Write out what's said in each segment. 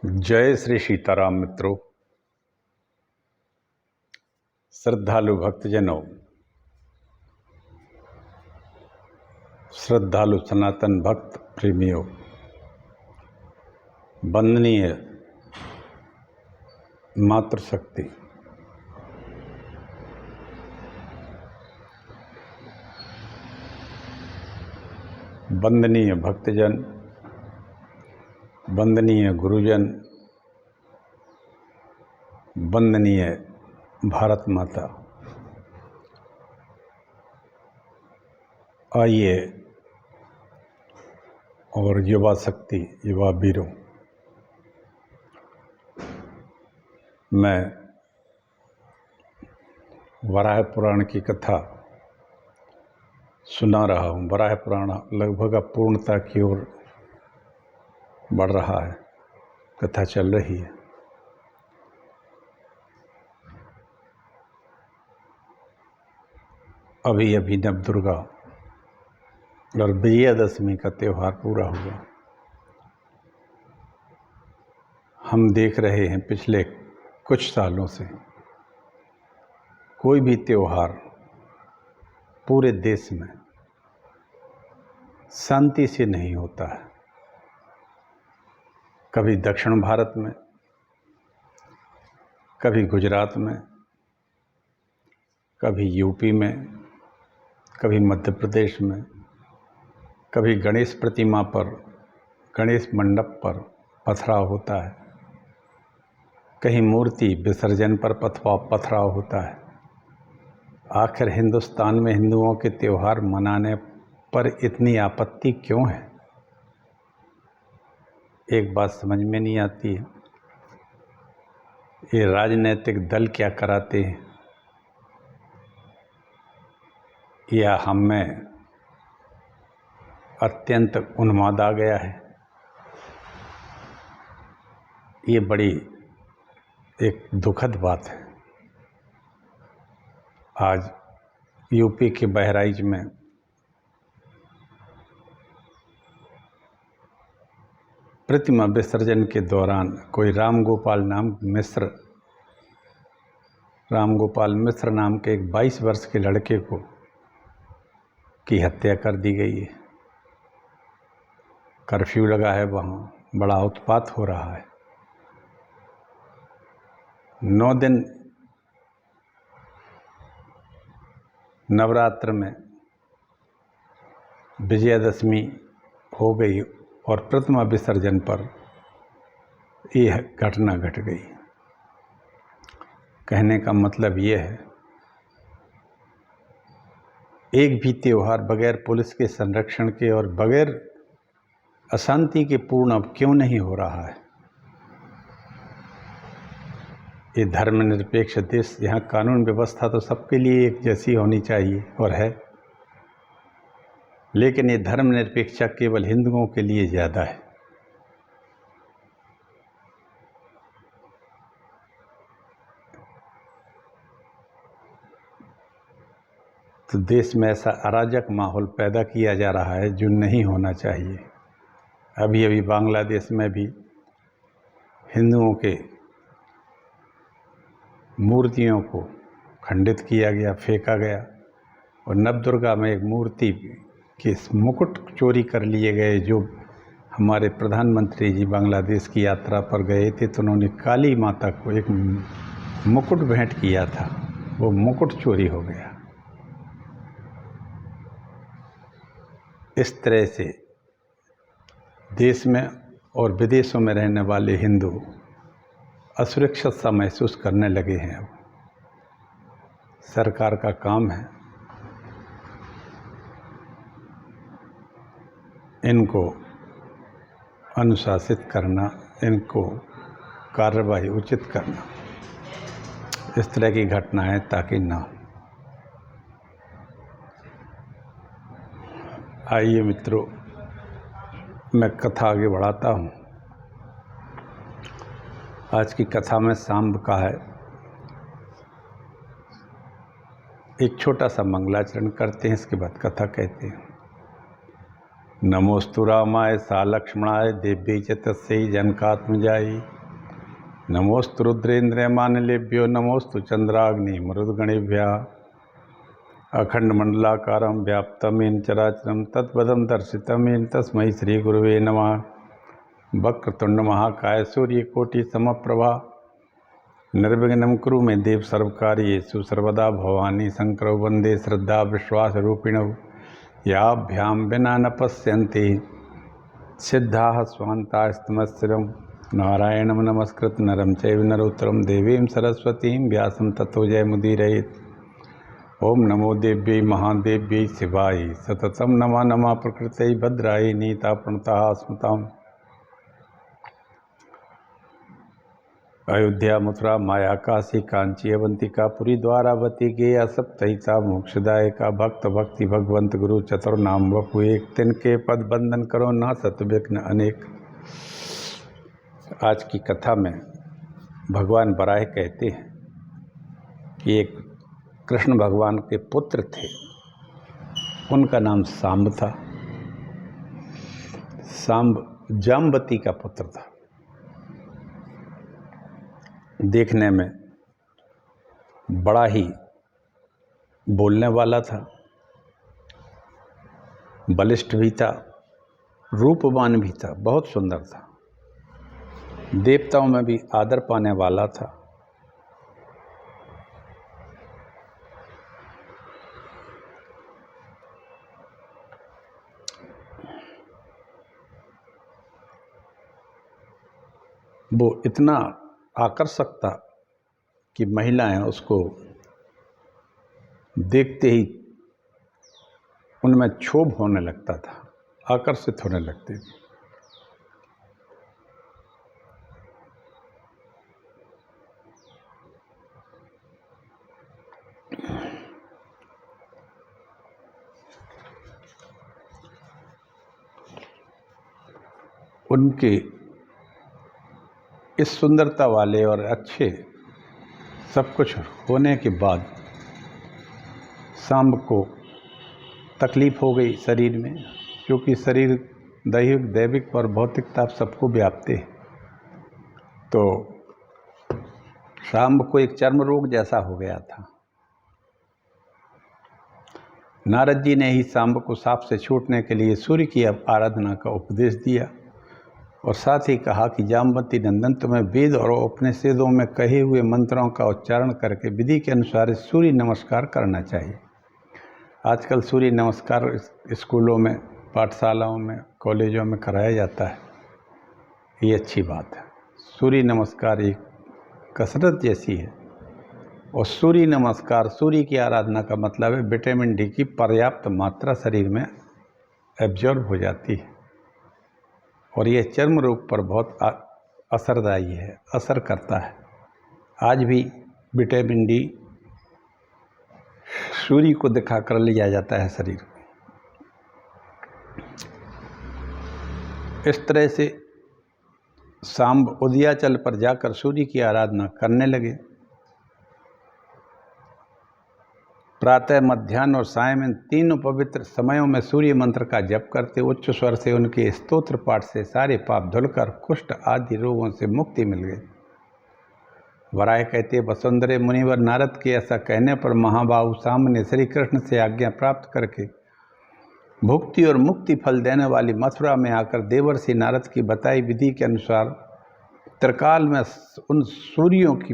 जय श्री सीताराम मित्रों, श्रद्धालु भक्तजनों, श्रद्धालु सनातन भक्त प्रेमियों, वंदनीय मातृशक्ति, वंदनीय भक्तजन, वंदनीय गुरुजन, वंदनीय भारत माता। आइए और युवा शक्ति, युवा वीरों, मैं वराह पुराण की कथा सुना रहा हूँ। वराह पुराण लगभग अपूर्णता की ओर बढ़ रहा है, कथा चल रही है। अभी अभी नवदुर्गा और विजयादशमी का त्यौहार पूरा हुआ। हम देख रहे हैं पिछले कुछ सालों से कोई भी त्यौहार पूरे देश में शांति से नहीं होता है। कभी दक्षिण भारत में, कभी गुजरात में, कभी यूपी में, कभी मध्य प्रदेश में, कभी गणेश प्रतिमा पर, गणेश मंडप पर पथराव होता है, कहीं मूर्ति विसर्जन पर पथराव होता है। आखिर हिंदुस्तान में हिंदुओं के त्यौहार मनाने पर इतनी आपत्ति क्यों है? एक बात समझ में नहीं आती है, ये राजनीतिक दल क्या कराते हैं या हम में अत्यंत उन्माद आ गया है। ये बड़ी एक दुखद बात है। आज यूपी के बहराइच में प्रतिमा विसर्जन के दौरान कोई राम गोपाल मिश्र नाम के एक 22 वर्ष के लड़के की हत्या कर दी गई है। कर्फ्यू लगा है, वहाँ बड़ा उत्पात हो रहा है। 9 दिन नवरात्र में विजयादशमी हो गई और प्रतिमा विसर्जन पर यह घटना घट गई। कहने का मतलब यह है, एक भी त्यौहार बगैर पुलिस के संरक्षण के और बगैर अशांति के पूर्ण अब क्यों नहीं हो रहा है? ये धर्मनिरपेक्ष देश, यहाँ कानून व्यवस्था तो सबके लिए एक जैसी होनी चाहिए और है, लेकिन ये धर्मनिरपेक्षता केवल हिंदुओं के लिए ज़्यादा है। तो देश में ऐसा अराजक माहौल पैदा किया जा रहा है जो नहीं होना चाहिए। अभी अभी बांग्लादेश में भी हिंदुओं के मूर्तियों को खंडित किया गया, फेंका गया। और नवदुर्गा में एक मूर्ति के मुकुट चोरी कर लिए गए। जो हमारे प्रधानमंत्री जी बांग्लादेश की यात्रा पर गए थे तो उन्होंने काली माता को एक मुकुट भेंट किया था, वो मुकुट चोरी हो गया। इस तरह से देश में और विदेशों में रहने वाले हिंदू असुरक्षित सा महसूस करने लगे हैं। अब सरकार का काम है इनको अनुशासित करना, इनको कार्रवाई उचित करना, इस तरह की घटनाएं ताकि ना हो। आइए मित्रों, मैं कथा आगे बढ़ाता हूँ। आज की कथा में सांब का है। एक छोटा सा मंगलाचरण करते हैं, इसके बाद कथा कहते हैं। नमोस्तु रामाय सा लक्ष्मणाय देव्यै च तस्यै जनकात्मजायै। नमोस्तु रुद्रेन्द्रयमानिलेभ्यो नमोस्तु चन्द्राग्निमरुद्गणेभ्यः। अखण्डमण्डलाकारं व्याप्तं येन चराचरं तत्पदं दर्शितं येन तस्मै श्रीगुरुवे नमः। वक्रतुण्डमहाकाय सूर्यकोटिसमप्रभा निर्विघ्नं कुरु मे देव सर्वकार्येषु सर्वदा। भवानी शङ्करौ वन्दे श्रद्धा विश्वासरूपिणौ। याभ्यां विना न पश्यन्ति सिद्धाः स्वान्तास्तमस्थिरं। नारायणं नमस्कृत्य नरं चैव नरोत्तमं देवीं सरस्वतीं व्यासं ततो जयमुदीरयेत्। ओम नमो देव्यै महादेव्यै शिवाय सततं नमः नमः प्रकृत्यै भद्रायै नीता प्रणतः स्मृताम्। अयोध्या मथुरा माया काशी कांची अवंतिका पुरी द्वारावती गया सप्तहिता मोक्षदायका। भक्त भक्ति भगवंत गुरु चतुर्नाम वपु एक। तिनके पद बंदन करो ना सत विघ्न अनेक। आज की कथा में भगवान बराह कहते हैं कि एक कृष्ण भगवान के पुत्र थे, उनका नाम सांब था। सांब जाम्बती का पुत्र था। देखने में बड़ा ही बोलने वाला था, बलिष्ठ भी था, रूपवान भी था, बहुत सुंदर था, देवताओं में भी आदर पाने वाला था। वो इतना आकर्षक था कि महिलाएं उसको देखते ही उनमें क्षोभ होने लगता था, आकर्षित होने लगती थी। उनके इस सुंदरता वाले और अच्छे सब कुछ होने के बाद सांब को तकलीफ हो गई शरीर में, क्योंकि शरीर दैविक और भौतिकता सबको व्यापते हैं। तो सांब को एक चर्म रोग जैसा हो गया था। नारद जी ने ही सांब को साप से छूटने के लिए सूर्य की आराधना का उपदेश दिया और साथ ही कहा कि जाम्बती नंदन, तुम्हें वेद और उपनिषदों में कहे हुए मंत्रों का उच्चारण करके विधि के अनुसार सूर्य नमस्कार करना चाहिए। आजकल सूर्य नमस्कार स्कूलों में, पाठशालाओं में, कॉलेजों में कराया जाता है। ये अच्छी बात है। सूर्य नमस्कार एक कसरत जैसी है और सूर्य नमस्कार, सूर्य की आराधना का मतलब है विटामिन डी की पर्याप्त मात्रा शरीर में एब्जॉर्ब हो जाती है और यह चर्म रोग पर बहुत असरदायी है, असर करता है। आज भी विटामिन डी सूर्य को दिखाकर लिया जाता है शरीर को। इस तरह से सांब उदयाचल पर जाकर सूर्य की आराधना करने लगे। प्रातः, मध्याह्न और सायं इन तीनों पवित्र समयों में सूर्य मंत्र का जप करते। उच्च स्वर से उनके स्तोत्र पाठ से सारे पाप धुलकर कुष्ठ आदि रोगों से मुक्ति मिल गई। वराह कहते, वसुंधरे मुनिवर नारद के ऐसा कहने पर महाबाहु सांब ने श्री कृष्ण से आज्ञा प्राप्त करके भुक्ति और मुक्ति फल देने वाली मथुरा में आकर देवर्षि नारद की बताई विधि के अनुसार त्रिकाल में उन सूर्य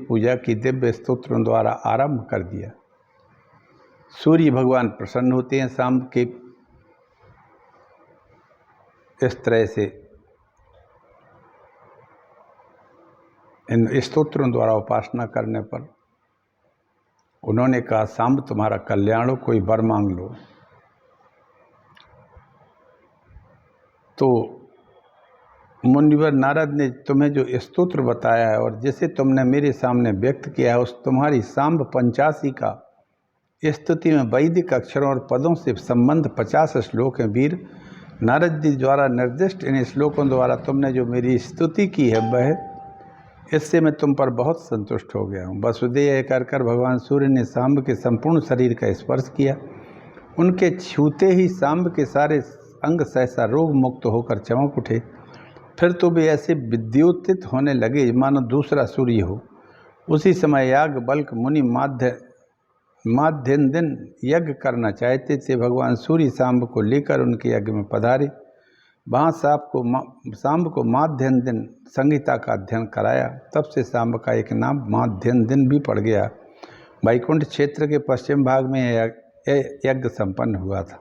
पूजा की दिव्य स्तोत्रों द्वारा आरंभ कर दिया। सूर्य भगवान प्रसन्न होते हैं सांब के इस तरह से इन स्तोत्रों द्वारा उपासना करने पर। उन्होंने कहा, सांब तुम्हारा कल्याण हो, कोई वर मांग लो। तो मुनिवर नारद ने तुम्हें जो स्तोत्र बताया है और जिसे तुमने मेरे सामने व्यक्त किया है, उस तुम्हारी सांब पंचासी का स्तुति में वैदिक अक्षरों और पदों से संबंध 50 श्लोक हैं। वीर नारद जी द्वारा निर्दिष्ट इन श्लोकों द्वारा तुमने जो मेरी स्तुति की है, वह इससे मैं तुम पर बहुत संतुष्ट हो गया हूँ। वसुदेव कर भगवान सूर्य ने सांब के संपूर्ण शरीर का स्पर्श किया उनके छूते ही सांब के सारे अंग सहसा रोग मुक्त होकर चमक उठे। फिर तो वे ऐसे विद्योतित होने लगे मानो दूसरा सूर्य हो। उसी समय याग बल्क मुनि माध्यन यज्ञ करना चाहते थे। भगवान सूर्य सांब को लेकर उनके यज्ञ में पधारे। वहाँ सांब को माध्यन दिन संहिता का अध्ययन कराया। तब से सांब का एक नाम माध्यन दिन भी पड़ गया। वैकुंठ क्षेत्र के पश्चिम भाग में यज्ञ संपन्न हुआ था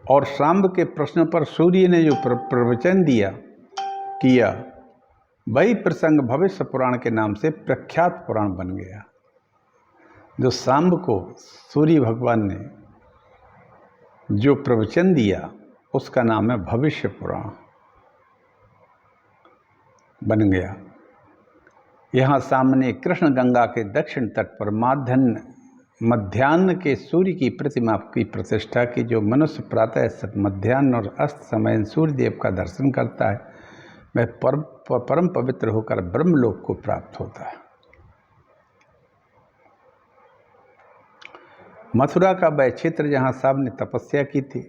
और सांब के प्रश्न पर सूर्य ने जो प्रवचन किया वही प्रसंग भविष्य पुराण के नाम से प्रख्यात पुराण बन गया। जो सांब को सूर्य भगवान ने जो प्रवचन दिया उसका नाम है भविष्य पुराण बन गया। यहाँ सामने कृष्ण गंगा के दक्षिण तट पर मध्याह्न के सूर्य की प्रतिमा की प्रतिष्ठा की। जो मनुष्य प्रातः मध्याह्न और अस्त समय सूर्य देव का दर्शन करता है वह परम पवित्र होकर ब्रह्मलोक को प्राप्त होता है। मथुरा का वह क्षेत्र जहाँ सांब ने तपस्या की थी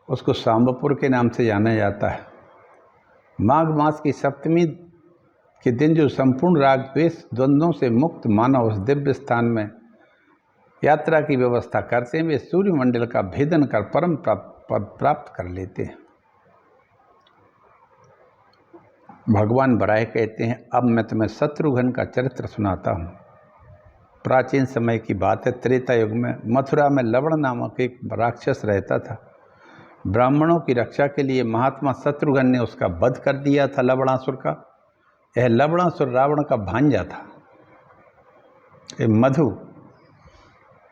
उसको सांबपुर के नाम से जाना जाता है। माघ मास की सप्तमी के दिन जो संपूर्ण राग द्वेष द्वंद्वों से मुक्त मानव उस दिव्य स्थान में यात्रा की व्यवस्था करते हैं। वे सूर्यमंडल का भेदन कर परम पद प्राप्त कर लेते हैं। भगवान बराह कहते हैं, अब मैं तुम्हें शत्रुघ्न का चरित्र सुनाता हूँ। प्राचीन समय की बात है। त्रेता युग में मथुरा में लवण नामक एक राक्षस रहता था। ब्राह्मणों की रक्षा के लिए महात्मा शत्रुघ्न ने उसका वध कर दिया था, लवणासुर का। यह लवणासुर रावण का भांजा था। ये मधु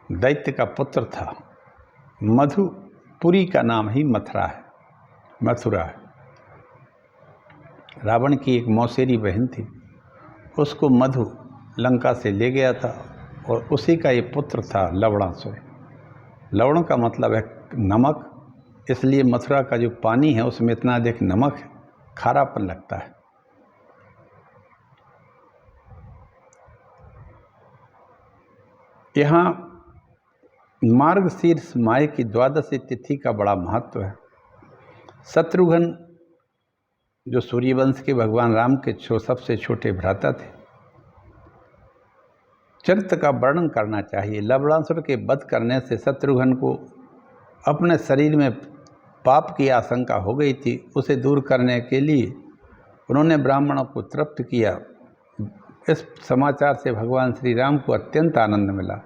दैत्य का पुत्र था। मधुपुरी का नाम ही मथुरा है। रावण की एक मौसेरी बहन थी, उसको मधु लंका से ले गया था और उसी का ये पुत्र था लवणासुर। लवण का मतलब है नमक, इसलिए मथुरा का जो पानी है उसमें इतना अधिक नमक है, खारापन लगता है। यहाँ मार्गशीर्ष माह की द्वादशी तिथि का बड़ा महत्व है। शत्रुघ्न जो सूर्यवंश के भगवान राम के सबसे छोटे भ्राता थे, चरित्र का वर्णन करना चाहिए। लवणासुर के वध करने से शत्रुघ्न को अपने शरीर में पाप की आशंका हो गई थी। उसे दूर करने के लिए उन्होंने ब्राह्मणों को तृप्त किया। इस समाचार से भगवान श्री राम को अत्यंत आनंद मिला।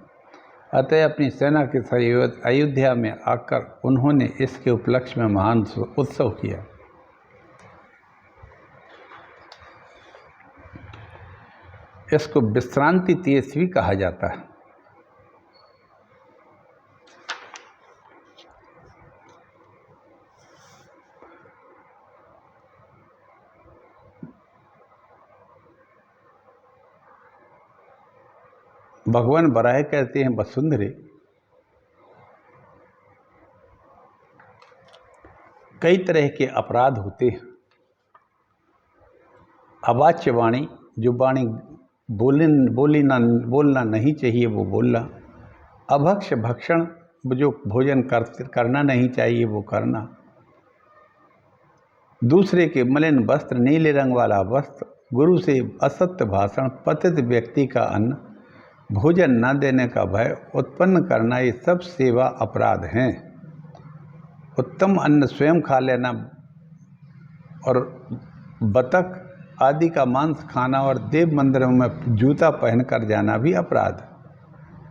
अतः अपनी सेना के साथ अयोध्या में आकर उन्होंने इसके उपलक्ष्य में महान उत्सव किया। इसको विश्रांति तेजस्वी कहा जाता है। भगवान बराह कहते हैं, वसुंधरे कई तरह के अपराध होते हैं। अवाच्य वाणी, जो वाणी बोलना नहीं चाहिए वो बोलना। अभक्ष भक्षण, जो भोजन करना नहीं चाहिए वो करना। दूसरे के मलिन वस्त्र, नीले रंग वाला वस्त्र, गुरु से असत्य भाषण, पतित व्यक्ति का अन्न, भोजन न देने का भय उत्पन्न करना, ये सब सेवा अपराध हैं। उत्तम अन्न स्वयं खा लेना और बतख आदि का मांस खाना और देव मंदिरों में जूता पहनकर जाना भी अपराध।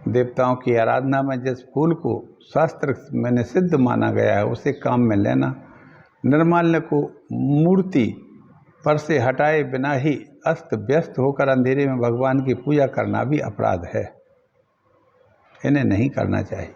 देवताओं की आराधना में जिस फूल को शास्त्र में निषिद्ध माना गया है उसे काम में लेना, निर्माल्य को मूर्ति पर से हटाए बिना ही अस्त व्यस्त होकर अंधेरे में भगवान की पूजा करना भी अपराध है। इन्हें नहीं करना चाहिए।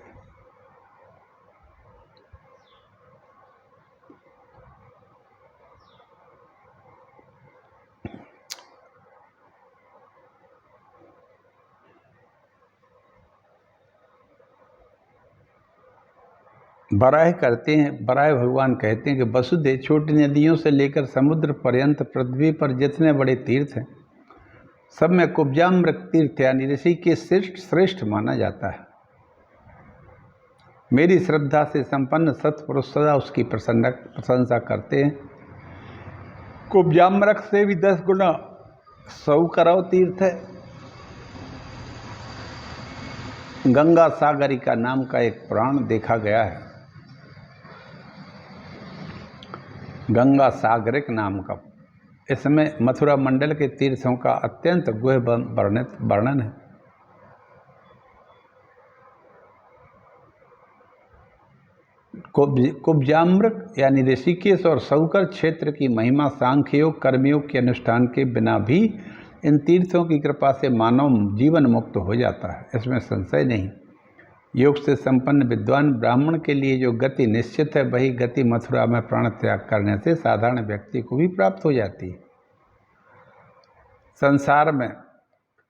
बराह करते हैं, बराह भगवान कहते हैं कि वसुदेव, छोटी नदियों से लेकर समुद्र पर्यंत पृथ्वी पर जितने बड़े तीर्थ हैं सब में कुब्जाम्र तीर्थ यानी ऋषि के श्रेष्ठ माना जाता है। मेरी श्रद्धा से संपन्न सत्पुरुष सदा उसकी प्रशंसा करते हैं। कुब्जाम्रक से भी 10 गुना सौकरव तीर्थ है। गंगा सागरिका नाम का एक पुराण देखा गया है। गंगा सागरिक नाम का, इसमें मथुरा मंडल के तीर्थों का अत्यंत गहन वर्णन है। कुब्जाम्रक यानी ऋषिकेश और सौकर क्षेत्र की महिमा सांख्ययोग कर्मयोग के अनुष्ठान के बिना भी इन तीर्थों की कृपा से मानव जीवन मुक्त हो जाता है, इसमें संशय नहीं। योग से संपन्न विद्वान ब्राह्मण के लिए जो गति निश्चित है, वही गति मथुरा में प्राण त्याग करने से साधारण व्यक्ति को भी प्राप्त हो जाती है। संसार में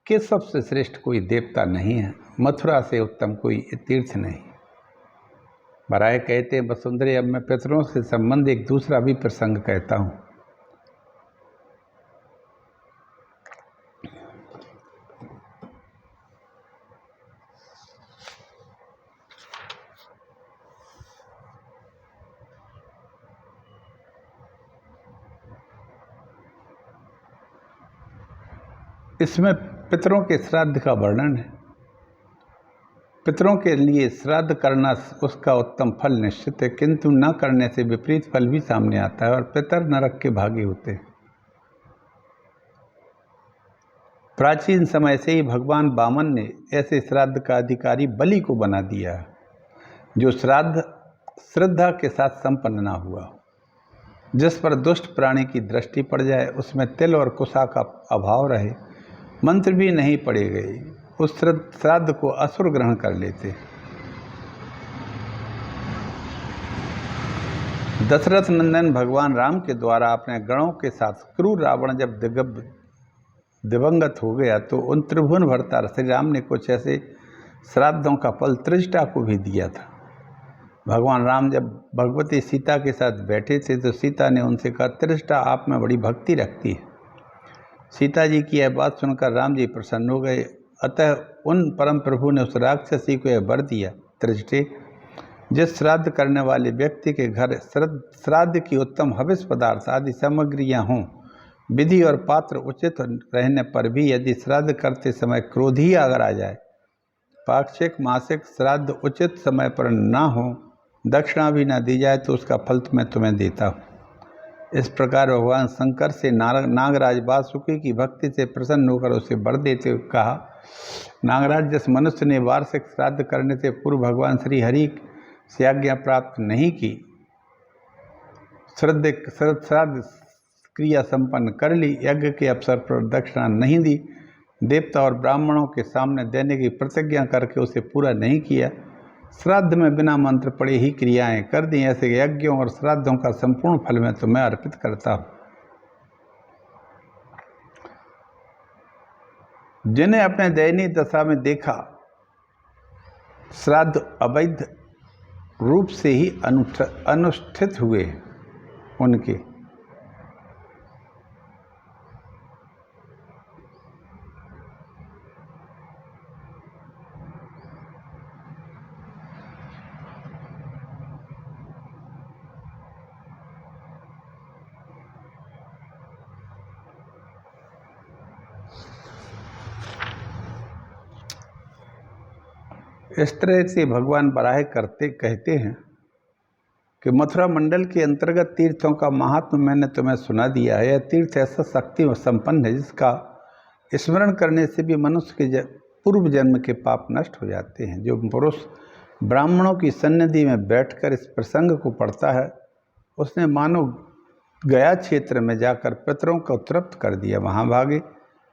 किस सबसे श्रेष्ठ कोई देवता नहीं है, मथुरा से उत्तम कोई तीर्थ नहीं। बराए कहते हैं वसुंधरे, अब मैं पितरों से संबंध एक दूसरा भी प्रसंग कहता हूँ। इसमें पितरों के श्राद्ध का वर्णन है। पितरों के लिए श्राद्ध करना उसका उत्तम फल निश्चित है, किंतु न करने से विपरीत फल भी सामने आता है और पितर नरक के भागी होते हैं। प्राचीन समय से ही भगवान वामन ने ऐसे श्राद्ध का अधिकारी बलि को बना दिया है, जो श्राद्ध श्रद्धा के साथ संपन्न ना हुआ। जिस पर दुष्ट प्राणी की दृष्टि पड़ जाए, उसमें तिल और कुशा का अभाव रहे, मंत्र भी नहीं पढ़े गए, उस श्राद्ध को असुर ग्रहण कर लेते। दशरथ नंदन भगवान राम के द्वारा अपने गणों के साथ क्रूर रावण जब दिवंगत हो गया, तो उन त्रिभुवन भरता श्री राम ने कुछ ऐसे श्राद्धों का फल त्रिजटा को भी दिया था। भगवान राम जब भगवती सीता के साथ बैठे थे, तो सीता ने उनसे कहा, त्रिजटा आप में बड़ी भक्ति रखती है। सीता जी की यह बात सुनकर राम जी प्रसन्न हो गए। अतः उन परम प्रभु ने उस राक्षसी को यह वर दिया, त्रिजटे, जिस श्राद्ध करने वाले व्यक्ति के घर श्राद्ध की उत्तम हविष पदार्थ आदि सामग्रियां हों, विधि और पात्र उचित रहने पर भी यदि श्राद्ध करते समय क्रोध ही अगर आ जाए, पाक्षिक मासिक श्राद्ध उचित समय पर ना हो, दक्षिणा भी ना दी जाए, तो उसका फल मैं तुम्हें देता हूँ। इस प्रकार भगवान शंकर से नागराज वासुकी की भक्ति से प्रसन्न होकर उसे वर देते हुए कहा, नागराज, जिस मनुष्य ने वार्षिक श्राद्ध करने से पूर्व भगवान श्री हरि से आज्ञा प्राप्त नहीं की, श्राद्ध क्रिया संपन्न कर ली, यज्ञ के अवसर पर दक्षिणा नहीं दी, देवता और ब्राह्मणों के सामने देने की प्रतिज्ञा करके उसे पूरा नहीं किया, श्राद्ध में बिना मंत्र पढ़े ही क्रियाएं कर दी, ऐसे यज्ञों और श्राद्धों का संपूर्ण फल मैं तुम्हें अर्पित करता हूँ। जिन्हें अपने दयनीय दशा में देखा, श्राद्ध अवैध रूप से ही अनुष्ठित हुए उनके, इस तरह से भगवान बराह कहते हैं कि मथुरा मंडल के अंतर्गत तीर्थों का महात्म मैंने तुम्हें सुना दिया है। यह तीर्थ ऐसा शक्ति संपन्न है, जिसका स्मरण करने से भी मनुष्य के पूर्व जन्म के पाप नष्ट हो जाते हैं। जो पुरुष ब्राह्मणों की सन्निधि में बैठकर इस प्रसंग को पढ़ता है, उसने मानो गया क्षेत्र में जाकर पितरों को तृप्त कर दिया। वहाँ भागे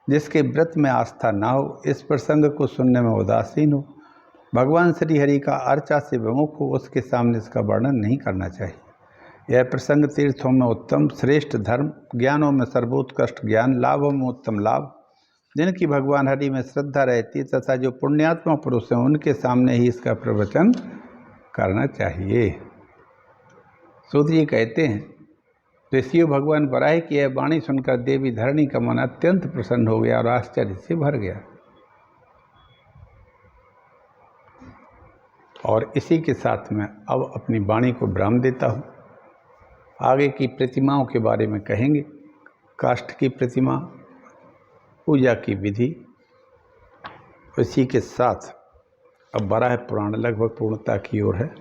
जिसके व्रत में आस्था ना हो, इस प्रसंग को सुनने में उदासीन हो, भगवान श्री हरि का अर्चा से विमुख हो, उसके सामने इसका वर्णन नहीं करना चाहिए। यह प्रसंग तीर्थों में उत्तम श्रेष्ठ धर्म, ज्ञानों में सर्वोत्कृष्ट ज्ञान, लाभों में उत्तम लाभ, जिनकी भगवान हरि में श्रद्धा रहती तथा जो पुण्यात्मा पुरुष हैं, उनके सामने ही इसका प्रवचन करना चाहिए। सूत जी कहते हैं ऋषियों भगवान बराह की यह वाणी सुनकर देवी धरणी का मन अत्यंत प्रसन्न हो गया और आश्चर्य से भर गया। और इसी के साथ में अब अपनी वाणी को विराम देता हूँ। आगे की प्रतिमाओं के बारे में कहेंगे। काष्ठ की प्रतिमा, पूजा की विधि, इसी के साथ अब वराह पुराण लगभग पूर्णता की ओर है।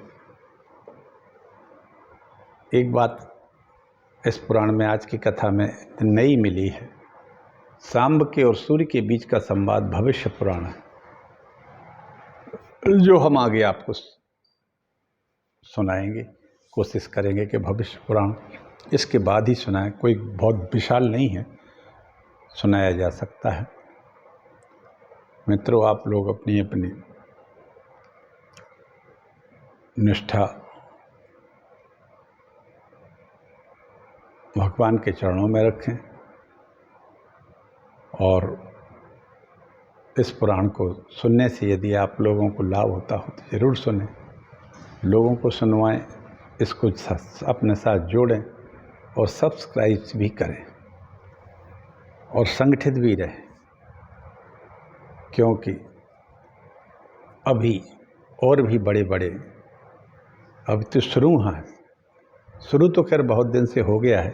एक बात इस पुराण में आज की कथा में नई मिली है। सांब के और सूर्य के बीच का संवाद भविष्य पुराण है, जो हम आगे आपको सुनाएंगे। कोशिश करेंगे कि भविष्य पुराण इसके बाद ही सुनाएं, कोई बहुत विशाल नहीं है, सुनाया जा सकता है। मित्रों, आप लोग अपनी अपनी निष्ठा भगवान के चरणों में रखें और इस पुराण को सुनने से यदि आप लोगों को लाभ होता हो तो ज़रूर सुनें, लोगों को सुनवाएं, इसको अपने साथ जोड़ें और सब्सक्राइब भी करें और संगठित भी रहें, क्योंकि अभी और भी बड़े बड़े, अभी तो शुरू तो खैर बहुत दिन से हो गया है,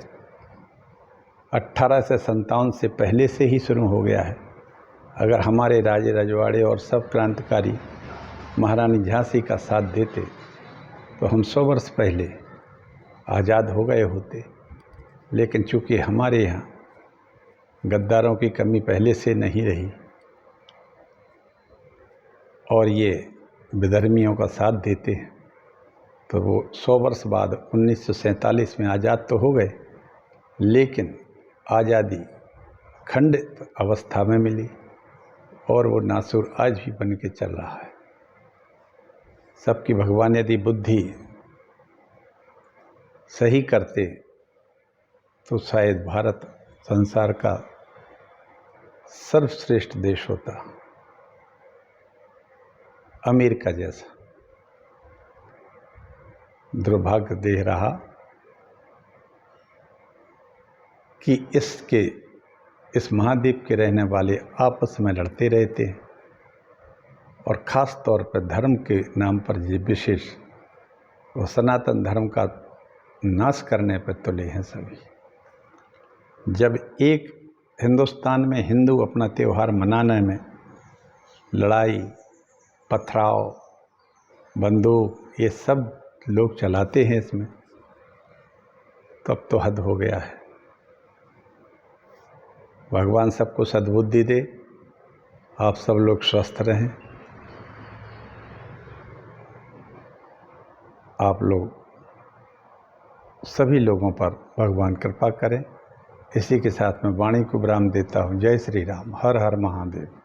1857 से पहले से ही शुरू हो गया है। अगर हमारे राजे रजवाड़े और सब क्रांतिकारी महारानी झांसी का साथ देते तो हम 100 वर्ष पहले आज़ाद हो गए होते। लेकिन चूँकि हमारे यहाँ गद्दारों की कमी पहले से नहीं रही और ये विधर्मियों का साथ देते हैं, तो वो 100 वर्ष बाद 1947 में आज़ाद तो हो गए, लेकिन आज़ादी खंडित अवस्था में मिली और वो नासूर आज भी बन के चल रहा है। सबकी भगवान यदि बुद्धि सही करते तो शायद भारत संसार का सर्वश्रेष्ठ देश होता, अमेरिका जैसा। दुर्भाग्य देख रहा कि इस महाद्वीप के रहने वाले आपस में लड़ते रहते हैं और ख़ास तौर पर धर्म के नाम पर ये विशेष और सनातन धर्म का नाश करने पर तुले हैं सभी। जब एक हिंदुस्तान में हिंदू अपना त्यौहार मनाने में लड़ाई, पथराव, बंदूक ये सब लोग चलाते हैं इसमें, तब तो हद हो गया है। भगवान सबको सद्बुद्धि दे, आप सब लोग स्वस्थ रहें, आप लोग सभी लोगों पर भगवान कृपा करें। इसी के साथ मैं वाणी को विराम देता हूँ। जय श्री राम। हर हर महादेव।